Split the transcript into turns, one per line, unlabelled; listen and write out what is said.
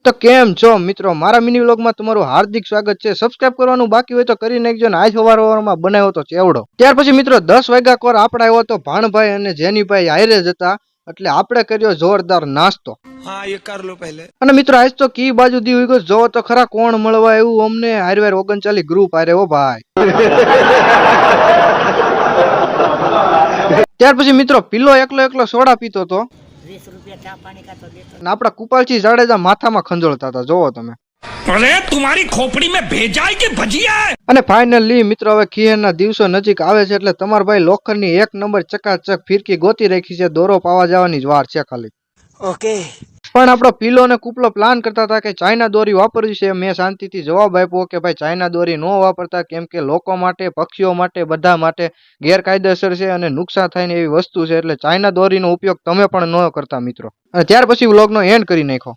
તો કેમ છો મિત્રો, મારા મિની વ્લોગમાં તમારું હાર્દિક સ્વાગત છે। સબસ્ક્રાઇબ કરવાનું બાકી હોય તો કરી નાખજો ને આજ સવારમાં બનાવ્યો તો ચેવડો। ત્યાર પછી મિત્રો 10 વાગ્યા કોર આપણે આવ્યો તો ભાણભાઈ અને જેનીભાઈ હારે જ હતા, એટલે આપણે કર્યો જોરદાર નાસ્તો।
हाँ ये कर लो पहले।
અને મિત્રો આજ તો કી બાજુ દી ગયો જો તો ખરા કોણ મળવા એવું અમને હારવાર 39 ગ્રુપ હારે હો ભાઈ। ત્યાર પછી મિત્રો પિલ્લો એકલો સોડા પીતો તો
20 रुपया चा पानी का तो देते।
અને આપણા કુપાલજી જાડેજા માથામાં ખંજોળતા હતા, જોવો તમે।
अरे तुम्हारी खोपड़ी में भेजा है कि भजिया है?
અને ફાઇનલી મિત્રો હવે ખીહેરના દિવસો નજીક આવે છે, એટલે તમારા ભાઈ લોખંડની 1 નંબર ચકાચક ફિરકી ગોતી રાખી છે, દોરો પાવા જવાની જ વાર છે ખાલી।
ओके।
પણ આપણો પીલો અને કુપલો પ્લાન કરતા હતા કે ચાઇના દોરી વાપરવી છે। મેં શાંતિથી જવાબ આપ્યો કે ભાઈ ચાઇના દોરી ન વાપરતા, કેમ કે લોકો માટે, પક્ષીઓ માટે, બધા માટે ગેરકાયદેસર છે અને નુકસાન થાય ને એવી વસ્તુ છે, એટલે ચાઇના દોરીનો ઉપયોગ તમે પણ ન કરતા મિત્રો। અને ત્યાર પછી વ્લોગનો એન્ડ કરી નાખ્યો।